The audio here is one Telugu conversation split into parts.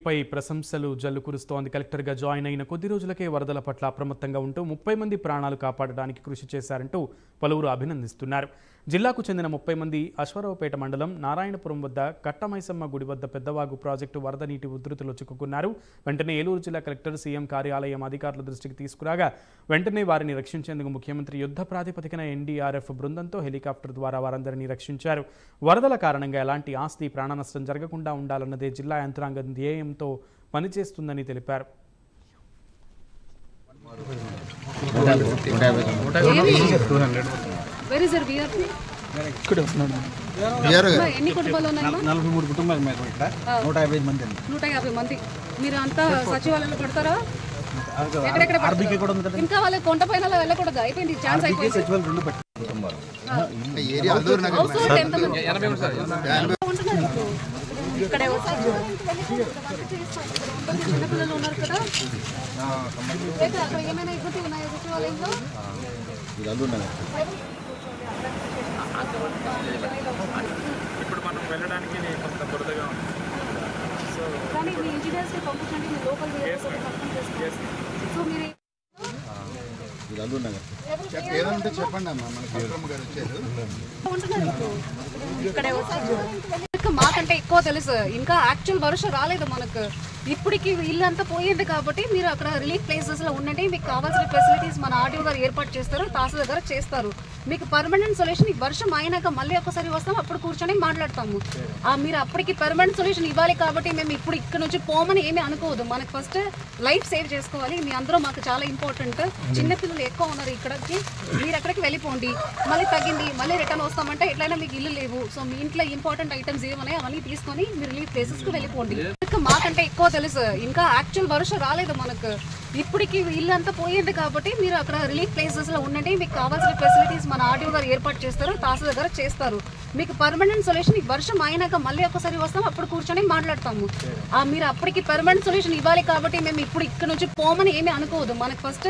పై ప్రశంసలు జల్లు కురుస్తోంది. కలెక్టర్గా జాయిన్ అయిన కొద్ది రోజులకే వరదల పట్ల అప్రమత్తంగా ఉంటూ 30 మంది ప్రాణాలు కాపాడడానికి కృషి చేశారంటూ పలువురు అభినందిస్తున్నారు. జిల్లాకు చెందిన 30 మంది అశ్వరావుపేట మండలం నారాయణపురం వద్ద కట్టమైసమ్మ గుడి వద్ద పెద్దవాగు ప్రాజెక్టు వరద నీటి ఉధృతిలో చిక్కుకున్నారు. వెంటనే ఏలూరు జిల్లా కలెక్టర్ సీఎం కార్యాలయం అధికారుల దృష్టికి తీసుకురాగా వెంటనే వారిని రక్షించేందుకు ముఖ్యమంత్రి యుద్ధ ప్రాతిపదికన ఎన్డీఆర్ఎఫ్ బృందంతో హెలికాప్టర్ ద్వారా వారందరినీ రక్షించారు. వరదల కారణంగా ఎలాంటి ఆస్తి ప్రాణ నష్టం జరగకుండా ఉండాలన్నదే జిల్లా యంత్రాంగం ధ్యేయంతో పనిచేస్తుందని తెలిపారు. ఎన్ని కుటుంబాలు ఉన్నాయి? 43 కుటుంబాలు. 150 మంది. మీరు అంతా సచివాలయంలో పడతారా? ఇంకా వాళ్ళ కొండ పైన వెళ్ళకూడదు, అయిపోయింది ఛాన్స్ అయిపోయింది. చిన్నపిల్లలు ఉన్నారు కదా, ఏమైనా ఇబ్బంది ఉన్నాయా సచివాలయంలో? ఇప్పుడు మనం వెళ్ళడానికి కొంత బురదగా ఉంది, కానీ మీ ఇంజనీర్స్ని పంపించండి, మీ లోకల్ సో మీరు ఏదంటే చెప్పండి అమ్మా, మన కలెక్టర్ గారు వచ్చారు. ఇక్కడే మాకంటే ఎక్కువ తెలుసు. ఇంకా యాక్చువల్ వర్షం రాలేదు మనకు, ఇప్పటికి ఇల్లంతా పోయింది కాబట్టి మీరు అక్కడ రిలీఫ్ ప్లేసెస్ లో ఉండండి. మీకు కావాల్సిన ఫెసిలిటీస్ మన ఆర్డీఓ గారు ఏర్పాటు చేస్తారు, తహసీల్దార్ గారు చేస్తారు. మీకు పర్మనెంట్ సొల్యూషన్ ఈ వర్షం అయినాక మళ్ళీ ఒకసారి వస్తాం, అప్పుడు కూర్చొని మాట్లాడతాము. మీరు అప్పటికి పర్మనెంట్ సొల్యూషన్ ఇవ్వాలి కాబట్టి మేము ఇప్పుడు ఇక్కడ నుంచి పోమని ఏమీ అనుకోవద్దు. మనకు ఫస్ట్ లైఫ్ సేవ్ చేసుకోవాలి. మీ అందరూ మాకు చాలా ఇంపార్టెంట్. చిన్నపిల్లలు ఎక్కువ ఉన్నారు ఇక్కడికి, మీరు అక్కడికి వెళ్ళిపోండి. మళ్ళీ తగ్గింది మళ్ళీ రిటర్న్ వస్తామంటే ఎట్లయినా మీకు ఇల్లు లేవు. సో మీ ఇంట్లో ఇంపార్టెంట్ ఐటమ్స్ ఏమన్నాయి అవన్నీ తీసుకొని మీరు రిలీఫ్ ప్లేసెస్కి వెళ్ళిపోండి. మాకంటే ఎక్కువ తెలుసు. ఇంకా యాక్చువల్ వర్షం రాలేదు మనకు, ఇప్పటికి ఇల్లంతా పోయింది కాబట్టి మీరు అక్కడ రిలీఫ్ ప్లేసెస్ లో ఉండండి. మీకు కావాల్సిన ఫెసిలిటీస్ మన ఆర్డీఓ గారు ఏర్పాటు చేస్తారు, తహసీల్దార్ గారు చేస్తారు. మీకు పర్మనెంట్ సొల్యూషన్ ఈ వర్షం అయినాక మళ్ళీ ఒకసారి వస్తాం, అప్పుడు కూర్చొని మాట్లాడతాము. మీరు అప్పటికి పర్మనెంట్ సొల్యూషన్ ఇవ్వాలి కాబట్టి మేము ఇప్పుడు ఇక్కడ నుంచి పోమని ఏమీ అనుకోవద్దు. మనకు ఫస్ట్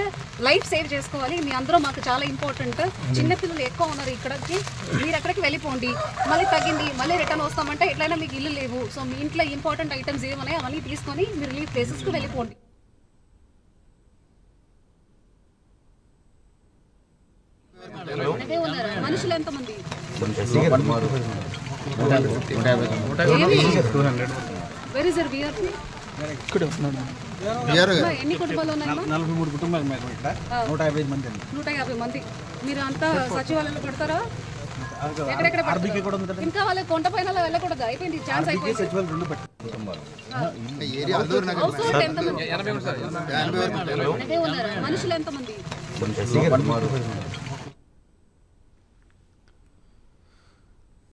లైఫ్ సేవ్ చేసుకోవాలి. మీ అందరూ మాకు చాలా ఇంపార్టెంట్. చిన్నపిల్లలు ఎక్కువ ఉన్నారు ఇక్కడికి, మీరు అక్కడికి వెళ్ళిపోండి. మళ్ళీ తగ్గింది మళ్ళీ రిటర్న్ వస్తామంటే ఎట్లయినా మీకు ఇల్లు లేవు. సో మీ ఇంట్లో ఇంపార్టెంట్ ఐటమ్స్ ఏమన్నాయి అవన్నీ తీసుకొని మీరు రిలీఫ్ ప్లేసెస్కి వెళ్ళిపోండి. మనుషులు ఎంతమంది? ఎన్ని కుటుంబాలు ఉన్నాయి? 43 కుటుంబాలు. 150 మంది. మీరు అంతా సచివాలయంలో పడతారా? ఇంకా వాళ్ళ కొండ పైన వెళ్ళకూడదు, అయిపోయింది ఛాన్స్ అయిపోయింది. మనుషులు ఎంతమంది?